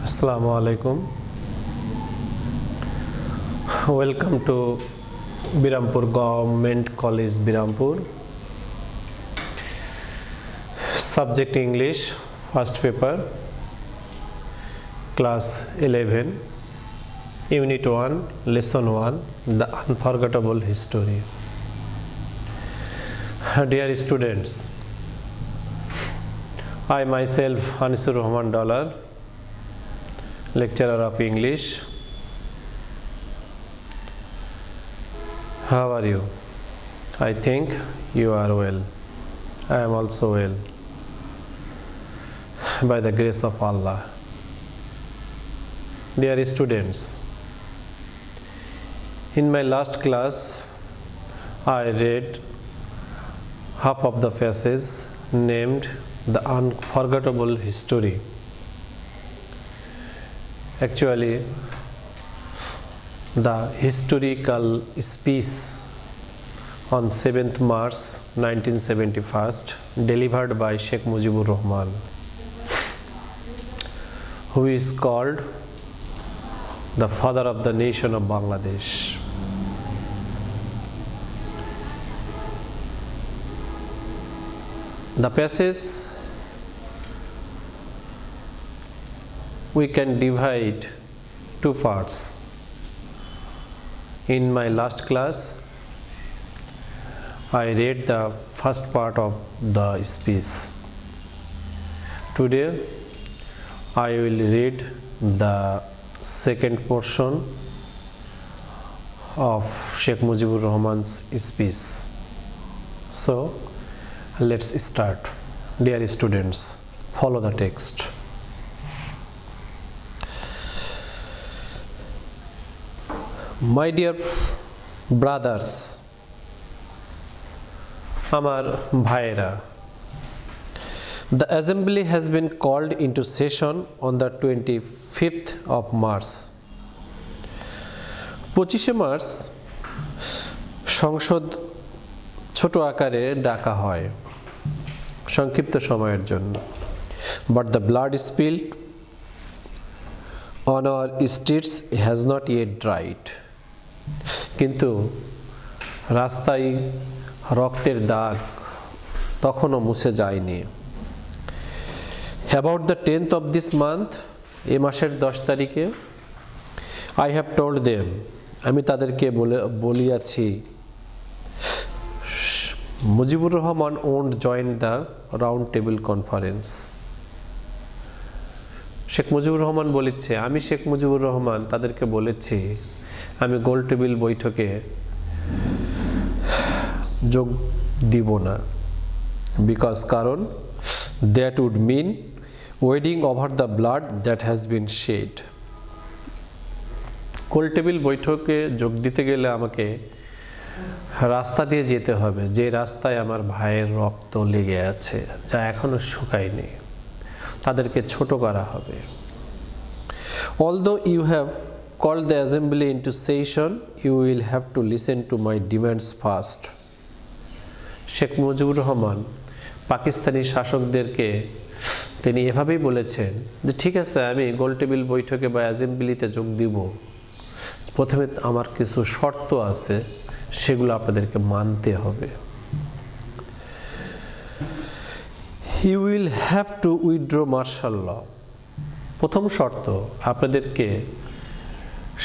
Assalamu alaikum. Welcome to Birampur Government College, Birampur. Subject English, first paper, class 11, Unit 1, Lesson 1, The Unforgettable History. Dear students, I myself, Anisur Rahman Dollar, lecturer of English. How are you? I think you are well. I am also well, by the grace of Allah. Dear students, in my last class I read half of the passage named The Unforgettable History. Actually, the historical speech on 7th March 1971 delivered by Sheikh Mujibur Rahman, who is called the father of the nation of Bangladesh. The passage we can divide two parts. In my last class, I read the first part of the speech. Today, I will read the second portion of Sheikh Mujibur Rahman's speech. So, let's start. Dear students, follow the text. My dear brothers, Amar Bhaira, the assembly has been called into session on the 25th of March. 25 March সংসদ ছোট আকারে ডাকা হয় সংক্ষিপ্ত সময়ের জন্য, but the blood spilled on our streets has not yet dried. কিন্তু রাস্তায় রক্তের দাগ তখনও মুছে যায়নি। About the 10th of this month, এই মাসের 10 তারিখে, I have told them, আমি তাদেরকে বলিয়াছি, Mujibur Rahman won't join the round table conference. Sheikh Mujibur Rahman বলেছে, আমি শেখ মুজিবুর রহমান তাদেরকে বলেছি আমি গোল টেবিল বৈঠকে যোগ দিব না, বিকজ কারণ that would mean wading over the blood that has been shed. Goal table বৈঠকে যোগ দিতে গেলে আমাকে রাস্তা দিয়ে যেতে হবে, যে রাস্তায় আমার ভাইয়ের রক্ত লেগে আছে, যা এখনো শুকায়নি। তাদেরকে ছোট করা হবে। Although you have called the assembly into session, you will have to listen to my demands first. Sheikh Mujibur Rahman Pakistani শাসকদেরকে তিনি এভাবেই বলেছেন যে ঠিক আছে, আমি গোল টেবিল বৈঠকে বা অ্যাসেম্বলিতে যোগ দিব, প্রথমে আমার কিছু শর্ত আছে, সেগুলো আপনাদেরকে মানতে হবে। You will have to withdraw martial law. প্রথম শর্ত, আপনাদেরকে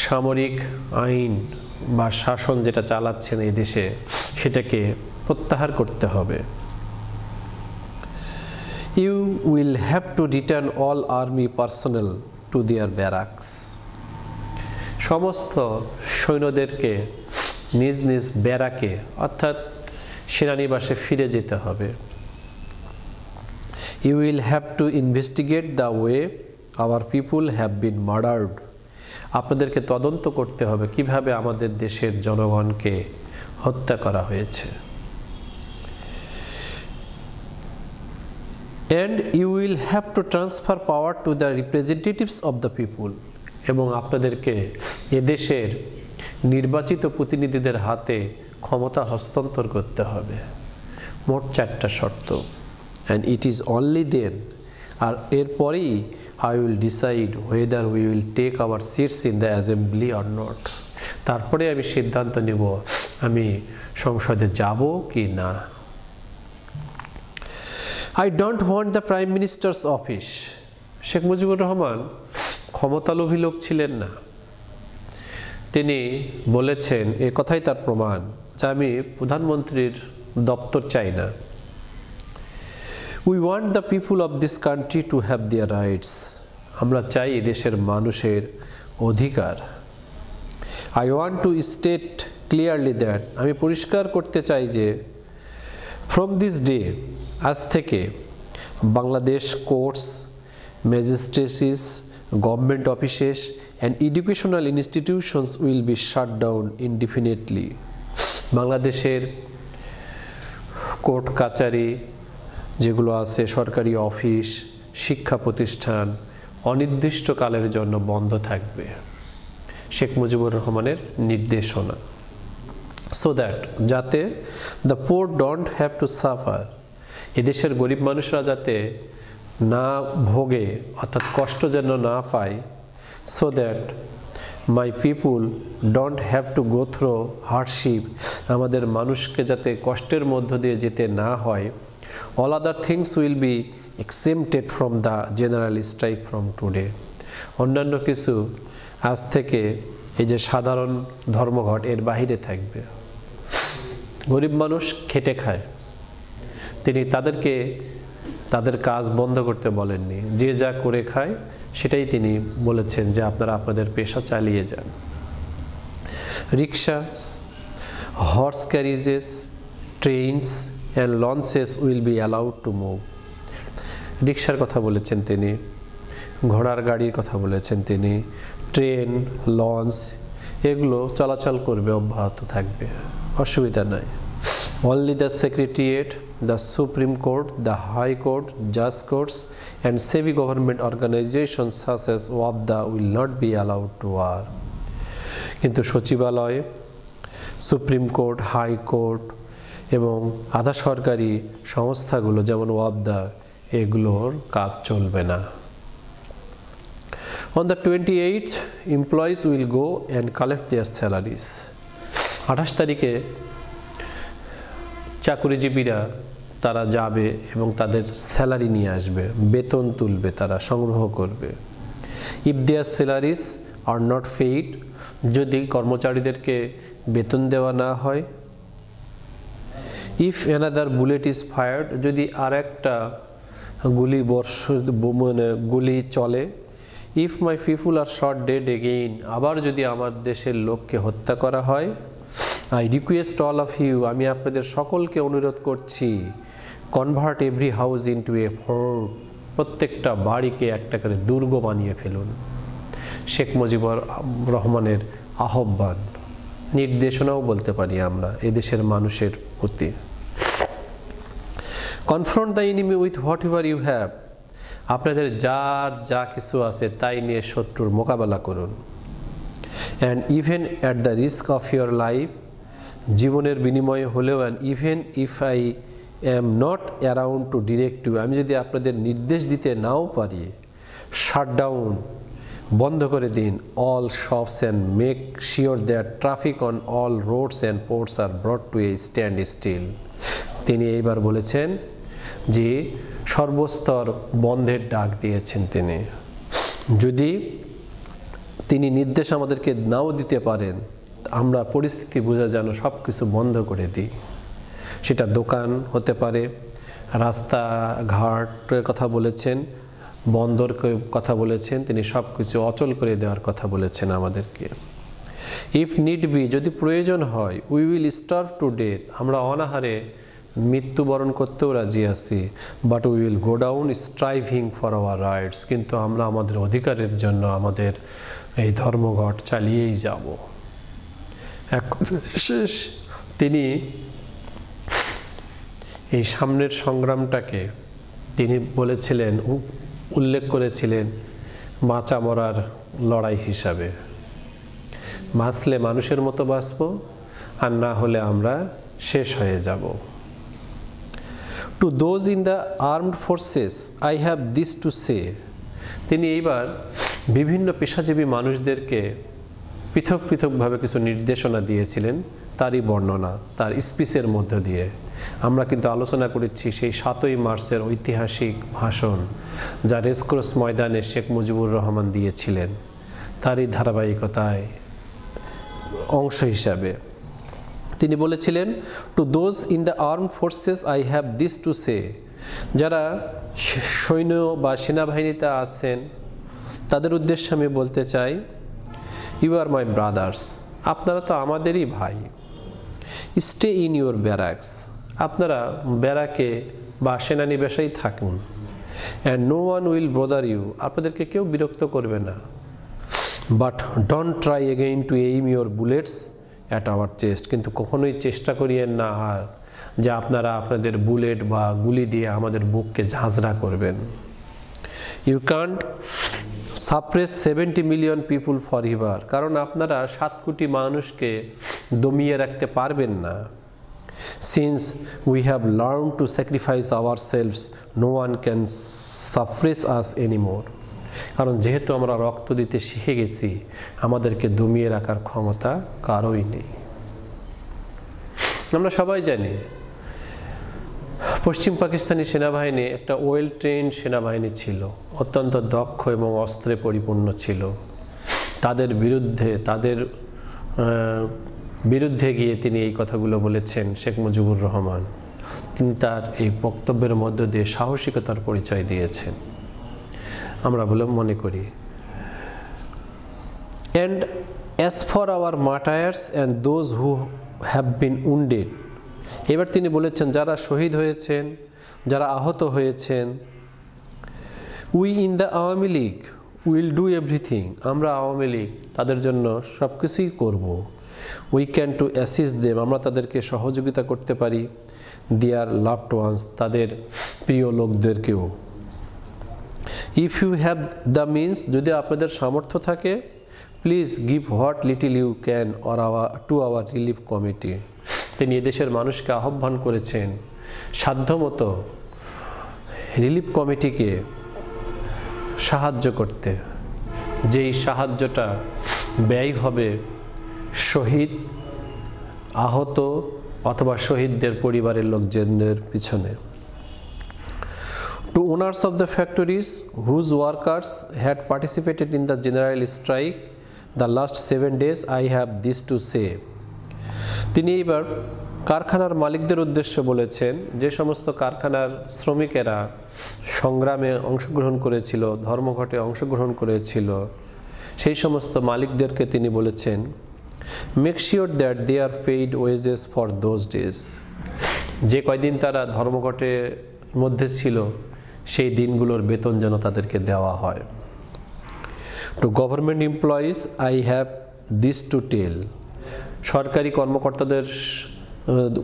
সামরিক আইন বা শাসন যেটা চালাচ্ছেন এই দেশে সেটাকে প্রত্যাহার করতে হবে। You will have to return all army personnel to their barracks. সমস্ত সৈন্যদেরকে নিজ নিজ ব্যারাকে অর্থাৎ সেনানিবাসে ফিরে যেতে হবে। You will have to investigate the way our people have been murdered. আপনাদেরকে তদন্ত করতে হবে কিভাবে আমাদের দেশের জনগণকে হত্যা করা হয়েছে। And you will have to transfer power to the representatives of the people. এবং আপনাদেরকে এদেশের নির্বাচিত প্রতিনিধিদের হাতে ক্ষমতা হস্তান্তর করতে হবে। মোট 4টা শর্ত। And it is only then, আর এরপরেই I will decide whether we will take our seats in the assembly or not. তারপরে আমি সিদ্ধান্ত নিব আমি সংসদে যাব কি না। I don't want the Prime Minister's office. Sheikh Mujibur Rahman ক্ষমতালোভী লোক ছিলেন না। তিনি বলেছেন, এই কথাই তার প্রমাণ, যে আমি প্রধানমন্ত্রীর দপ্তর চাই না। We want the people of this country to have their rights. আমরা চাই এই দেশের মানুষের অধিকার। I want to state clearly that, আমি পরিষ্কার করতে চাই যে from this day, আজ থেকে Bangladesh courts, magistracies, government offices and educational institutions will be shut down indefinitely. বাংলাদেশের কোর্ট কাচারি যেগুলো আছে, সরকারি অফিস, শিক্ষা প্রতিষ্ঠান অনির্দিষ্টকালের জন্য বন্ধ থাকবে। শেখ মুজিবুর রহমানের নির্দেশনা। সো দ্যাট, যাতে the poor don't have to suffer, এদেশের গরিব মানুষরা যাতে না ভোগে, অর্থাৎ কষ্ট যেন না পায়। So that my people don't have to go through hardship, আমাদের মানুষকে যাতে কষ্টের মধ্য দিয়ে যেতে না হয়। All other things will be exempted from the general strike from today. অন্যান্য কিছু আজ থেকে এই যে সাধারণ ধর্মঘট এর বাহিরে থাকবে। গরিব মানুষ খেটে খায়, তিনি তাদেরকে তাদের কাজ বন্ধ করতে বলেননি। যে যা করে খায় সেটাই তিনি বলেছেন যে আপনারা আপনাদের পেশা চালিয়ে যান। Rickshaw, horse carriages, trains and launches will be allowed to move. রিক্সার কথা বলেছেন তিনি, ঘোড়ার গাড়ির কথা বলেছেন তিনি, ট্রেন, লঞ্চ এগুলো চলাচল করবে, অব্যাহত থাকবে, অসুবিধা নাই। Only the Secretariat, the Supreme Court, the High Court, Just Courts and semi-government organizations such as WAPDA will not be allowed to work. কিন্তু সচিবালয়, সুপ্রিম কোর্ট, হাই কোর্ট এবং আধা সরকারি সংস্থাগুলো যেমন ওয়াবদা, এগুলোর কাজ চলবে না। On the 28th, employees will go and collect their salaries. 28 তারিখে চাকরিজীবীরা তারা যাবে এবং তাদের স্যালারি নিয়ে আসবে, বেতন তুলবে, তারা সংগ্রহ করবে। If their salaries are not paid, যদি কর্মচারীদেরকে বেতন দেওয়া না হয়। If another bullet is fired, যদি আর একটা গুলি চলে। If my people are shot dead again, আবার যদি আমার দেশের লোককে হত্যা করা হয়। I request all of you, আমি আপনাদের সকলকে অনুরোধ করছি, convert every house into a fort, প্রত্যেকটা বাড়িকে একটা করে দুর্গ বানিয়ে ফেলুন। শেখ মুজিবুর রহমানের আহ্বান, নির্দেশনাও বলতে পারি আমরা এদেশের মানুষের প্রতি। Confront the enemy with whatever you have, আপনাদের যার যা কিছু আছে তাই নিয়ে শত্রুর মোকাবেলা করুন। And even at the risk of your life, জীবনের বিনিময়ে হলেও, and even if I am not around to direct you, আমি যদি আপনাদের নির্দেশ দিতে নাও পারি, shut down, বন্ধ করে দিন all shops and make sure that traffic on all roads and ports are brought to a standstill. তিনি এইবার বলেছেন যে সর্বস্তর বন্ধের ডাক দিয়েছেন তিনি। যদি তিনি নির্দেশ আমাদেরকে নাও দিতে পারেন, আমরা পরিস্থিতি বুঝে যেন সব কিছু বন্ধ করে দিই। সেটা দোকান হতে পারে, রাস্তাঘাটের কথা বলেছেন, বন্দর কথা বলেছেন, তিনি সব কিছু অচল করে দেওয়ার কথা বলেছেন আমাদেরকে। ইফ নিড বি, যদি প্রয়োজন হয়, we will starve to death, আমরা অনাহারে মৃত্যুবরণ করতেও রাজি আছি, but we will go down striving for our rights, কিন্তু আমরা আমাদের অধিকারের জন্য আমাদের এই ধর্মঘট চালিয়েই যাব। শেষ তিনি এই সামনের সংগ্রামটাকে তিনি বলেছিলেন, উল্লেখ করেছিলেন বাঁচা মরার লড়াই হিসাবে। বাঁচলে মানুষের মতো বাঁচব, আর না হলে আমরা শেষ হয়ে যাব। To those in the armed forces, I have this to say, তিনি এইবার বিভিন্ন পেশাজীবী মানুষদেরকে পৃথক পৃথকভাবে কিছু নির্দেশনা দিয়েছিলেন, তারই বর্ণনা তার স্পিচের মধ্য দিয়ে। আমরা কিন্তু আলোচনা করেছি সেই 7ই মার্চের ঐতিহাসিক ভাষণ যা রেসকোর্স ময়দানে শেখ মুজিবুর রহমান দিয়েছিলেন, তারই ধারাবাহিকতায় অংশ হিসাবে তিনি বলেছিলেন, to those in the armed forces I have this to say, যারা সৈন্য বা সেনাবাহিনীতে আছেন তাদের উদ্দেশ্যে আমি বলতে চাই, ইউ আর মাই ব্রাদার্স, আপনারা তো আমাদেরই ভাই। স্টে ইন ইউর ব্যারাকস, আপনারা ব্যারাকে বা সেনানিবাসেই থাকুন। And no one will bother you, আপনাদেরকে কেউ বিরক্ত করবে না। But don't try again to aim your bullets at our chest, কিন্তু কখনোই চেষ্টা করিয়েন না আর যে আপনারা আপনাদের বুলেট বা গুলি দিয়ে আমাদের বুককে ঝাঁঝরা করবেন। You can't suppress 70 million people forever, কারণ আপনারা 7 কোটি মানুষকে দমিয়ে রাখতে পারবেন না। Since we have learn to sacrifice ourselves no one can suppress us anymore, কারণ যেহেতু আমরা রক্ত দিতে শিখে গেছি, আমাদেরকে দমিয়ে রাখার ক্ষমতা কারোই নেই। আমরা সবাই জানি পশ্চিম পাকিস্তানি সেনাবাহিনী একটা ওয়েল ট্রেন্ড সেনাবাহিনী ছিল, অত্যন্ত দক্ষ এবং অস্ত্রে পরিপূর্ণ ছিল। তাদের বিরুদ্ধে গিয়ে তিনি এই কথাগুলো বলেছেন শেখ মুজিবুর রহমান। তিনি তার এই বক্তব্যের মধ্য দিয়ে সাহসিকতার পরিচয় দিয়েছেন, আমরা বলে মনে করি। And as for our মার্টায়ার্স and those who have been wounded, এবার তিনি বলেছেন যারা শহীদ হয়েছেন, যারা আহত হয়েছেন, we in the Awami League will do everything, আমরা আওয়ামী লীগ তাদের জন্য সব কিছুই করবো। We can two assist them, আমরা তাদেরকে সহযোগিতা করতে পারি। দেয়ার লাভড ওয়ান্স, তাদের প্রিয় লোকদেরকেও। If you have the means, যদি আপনাদের সামর্থ্য থাকে, please give what little you can or to our relief committee. তিনি এদেশের মানুষকে আহ্বান করেছেন সাধ্যমতো রিলিফ কমিটিকে সাহায্য করতে, যেই সাহায্যটা ব্যয় হবে শহীদ, আহত অথবা শহীদদের পরিবারের লোকজনদের পিছনে। To owners of the factories whose workers had participated in the general strike the last 7 days, I have this to say. তিনি এবার কারখানার মালিকদের উদ্দেশ্যে বলেছেন, যে সমস্ত কারখানার শ্রমিকেরা সংগ্রামে অংশগ্রহণ করেছিল, ধর্মঘটে অংশগ্রহণ করেছিল, সেই সমস্ত মালিকদেরকে তিনি বলেছেন, make sure that they are paid wages for those days, যে কয়দিন তারা ধর্মঘটের মধ্যে ছিল সেই দিনগুলোর বেতন যেন তাদেরকে দেওয়া হয়। To government employees I have this to tell, সরকারি কর্মকর্তাদের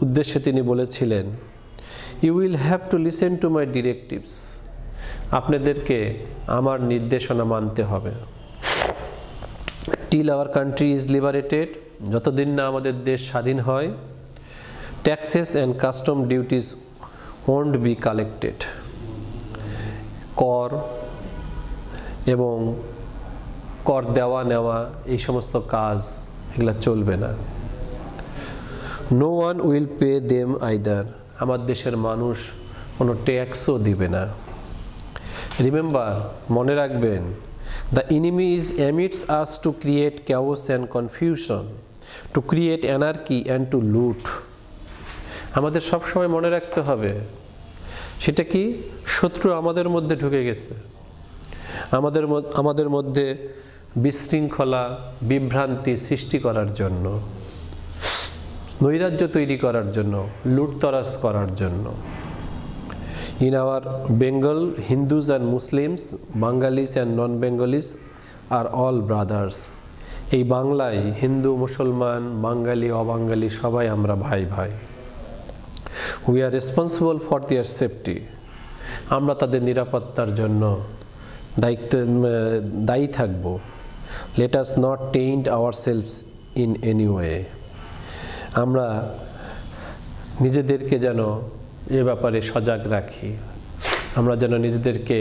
উদ্দেশ্যে তিনি বলেছিলেন, you will have to listen to my directives, আপনাদেরকে আমার নির্দেশনা মানতে হবে। Till our country is liberated, যতদিন না আমাদের দেশ স্বাধীন হয়, taxes and custom duties won't be collected, কর এবং কর দেওয়া নেওয়া এই সমস্ত কাজ এগুলো চলবে না। No one will pay them either, আমার দেশের মানুষ কোনো ট্যাক্সও দিবে না। রিমেম্বার, মনে রাখবেন, the enemy is amidst us to create chaos and confusion, to create anarchy and to loot. আমাদের সব সময় মনে রাখতে হবে সেটা কি, শত্রু আমাদের মধ্যে ঢুকে গেছে, আমাদের মধ্যে বিশৃঙ্খলা বিভ্রান্তি সৃষ্টি করার জন্য, নৈরাজ্য তৈরি করার জন্য, লুটতরাজ করার জন্য। In our Bengal, Hindus and Muslims, Bengalis and non-Bengalis are all brothers. এই বাংলায় হিন্দু, মুসলমান, বাঙালি, অবাঙালি সবাই আমরা ভাই ভাই। We are responsible for their safety. আমরা তাদের নিরাপত্তার জন্য দায়ী থাকব। Let us not taint ourselves in any way. আমরা নিজেদেরকে যেন এ ব্যাপারে সজাগ রাখি, আমরা যেন নিজেদেরকে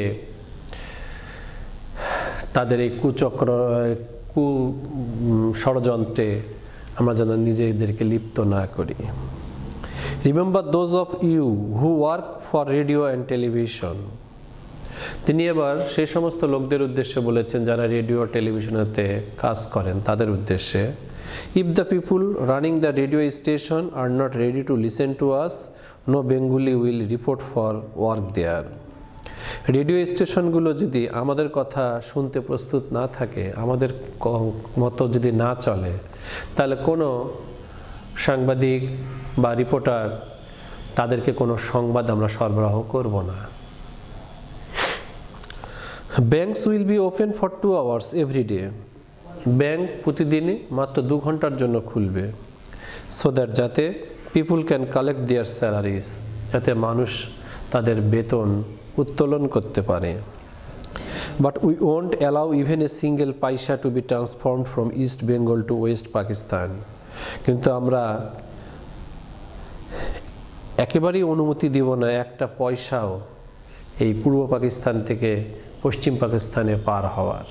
তাদের এই ষড়যন্ত্রে আমরা যেন নিজেদেরকে লিপ্ত না করি। Remember those of you who work for radio and television. তিনি এবার সেই সমস্ত লোকদের উদ্দেশ্যে বলেছেন যারা রেডিও টেলিভিশনেতে কাজ করেন, তাদের উদ্দেশ্যে, if the people running the radio station are not ready to listen to us, no Bengali will report for work there. Radio স্টেশনগুলো যদি আমাদের কথা শুনতে প্রস্তুত না থাকে, আমাদের মতো যদি না চলে, তাহলে কোনো সাংবাদিক বা রিপোর্টার তাদেরকে কোনো সংবাদ আমরা সরবরাহ করব না। Banks will be open for 2 hours every day. Bank প্রতিদিনই মাত্র 2 ঘন্টার জন্য খুলবে, সো দ্যাট যাতে people can collect their salaries, যাতে মানুষ তাদের বেতন উত্তোলন করতে পারে। But we won't allow even a single paisa to be transform from East Bengal to West Pakistan. কিন্তু আমরা একেবারেই অনুমতি দিব না একটা পয়সাও এই পূর্ব পাকিস্তান থেকে পশ্চিম পাকিস্তানে পার হওয়ার।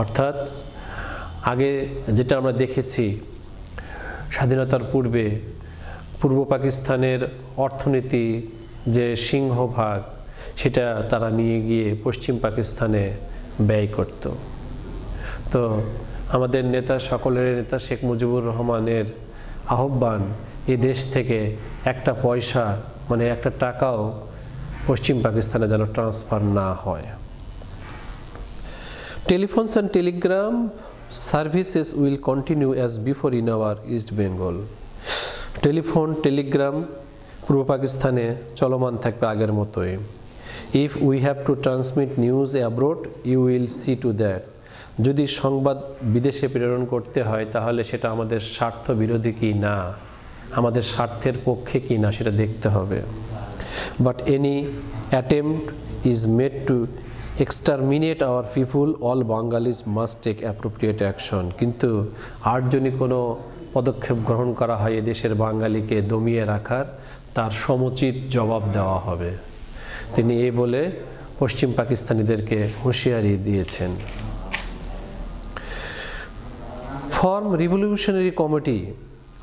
অর্থাৎ আগে যেটা আমরা দেখেছি, স্বাধীনতার পূর্বে পূর্ব পাকিস্তানের অর্থনীতি যে সিংহভাগ, সেটা তারা নিয়ে গিয়ে পশ্চিম পাকিস্তানে ব্যয় করত। তো আমাদের নেতা, সকলের নেতা শেখ মুজিবুর রহমানের আহ্বান, এই দেশ থেকে একটা পয়সা, মানে একটা টাকাও পশ্চিম পাকিস্তানে যেন ট্রান্সফার না হয়। Telephones and telegram services will continue as before in our East Bengal. Telephone, telegram পূর্ব পাকিস্তানে চলমান থাকবে আগের মতোই। If we have to transmit news abroad, you will see to that. যদি সংবাদ বিদেশে প্রেরণ করতে হয়, তাহলে সেটা আমাদের স্বার্থ বিরোধী কি না, আমাদের স্বার্থের পক্ষে কি না, সেটা দেখতে হবে। But any attempt is made to exterminate our people, all Bengalis must take appropriate action. কিন্তু আর যদি কোনো পদক্ষেপ গ্রহণ করা হয় এদেশের বাঙালিকে দমিয়ে রাখার, তার সমুচিত জবাব দেওয়া হবে। তিনি এই বলে পশ্চিম পাকিস্তানিদেরকে হুঁশিয়ারি দিয়েছেন। Form revolutionary committee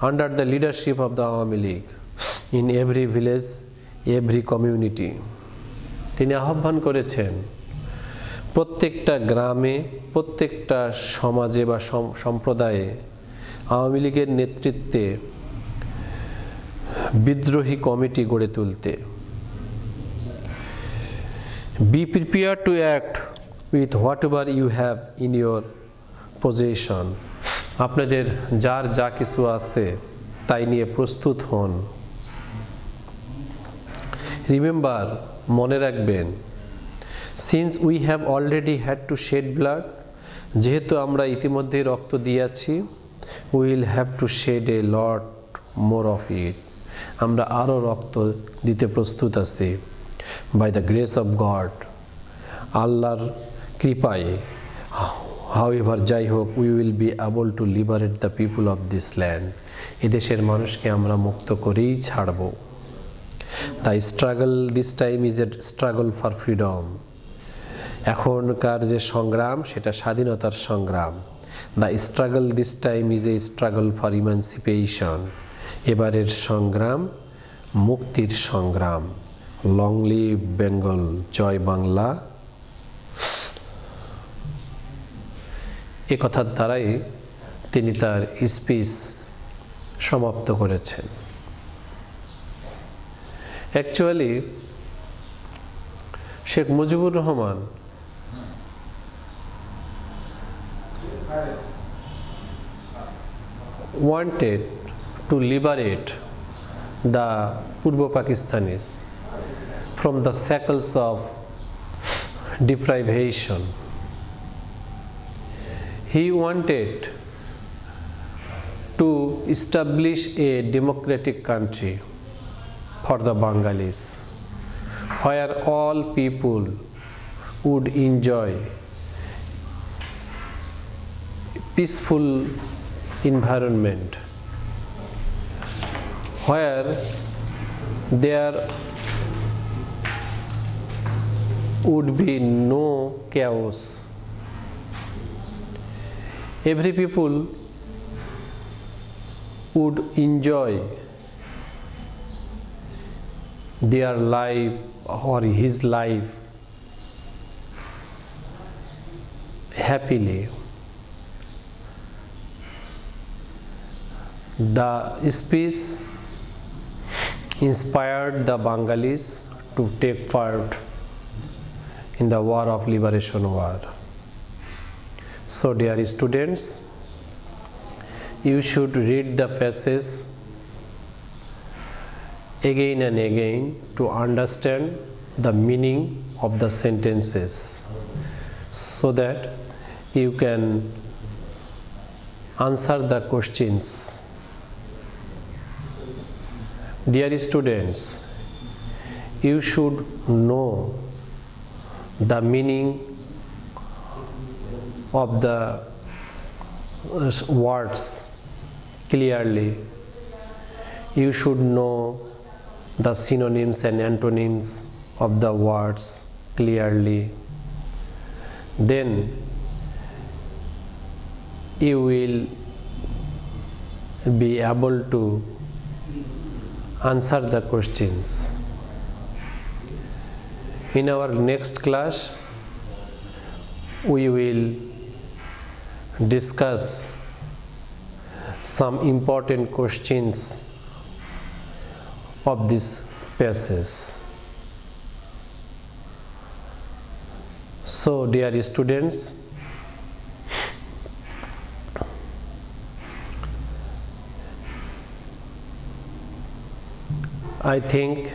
under the leadership of the Awami league in every village, every community. তিনি আহ্বান করেছেন প্রত্যেকটা গ্রামে, প্রত্যেকটা সমাজে বা সম্প্রদায়ে আওয়ামী লীগের নেতৃত্বে বিদ্রোহী কমিটি গড়ে তুলতে। Be prepare to act with whatever you have in your possession. আপনাদের যার যা কিছু আছে তাই নিয়ে প্রস্তুত হন। রিমেম্বার, মনে রাখবেন, since we have already had to shed blood, যেহেতু আমরা ইতিমধ্যেই রক্ত দিয়েছি, will have to shed a lot more of it. আমরা আরও রক্ত দিতে প্রস্তুত আছি। By the grace of God, আল্লাহর কৃপায়, হাউএভার যাই হোক, we will be able to liberate the people of this land. এদেশের মানুষকে আমরা মুক্ত করেই ছাড়ব। The struggle this time is a struggle for freedom. এখনকার যে সংগ্রাম, সেটা স্বাধীনতার সংগ্রাম। The struggle this time is a struggle for emancipation. এবারের সংগ্রাম মুক্তির সংগ্রাম। লং লিভ বেঙ্গল, জয় বাংলা। এ কথার দ্বারাই তিনি তার স্পিচ সমাপ্ত করেছেন। Actually Sheikh Mujibur Rahman wanted to liberate the Purbo Pakistanis from the shackles of deprivation. He wanted to establish a democratic country for the Bengalis, where all people would enjoy peaceful environment, where there would be no chaos, every people would enjoy their life or his life happily. The speech inspired the Bengalis to take part in the war of liberation war. So dear students, you should read the passage again and again to understand the meaning of the sentences, so that you can answer the questions. Dear students, you should know the meaning of the words clearly. You should know the synonyms and antonyms of the words clearly. Then you will be able to answer the questions. In our next class, we will discuss some important questions of this passage. So, dear students, I think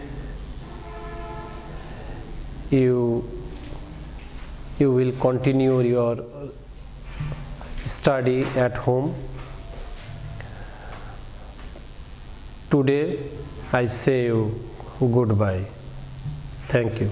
you will continue your study at home. Today I say you goodbye. Thank you.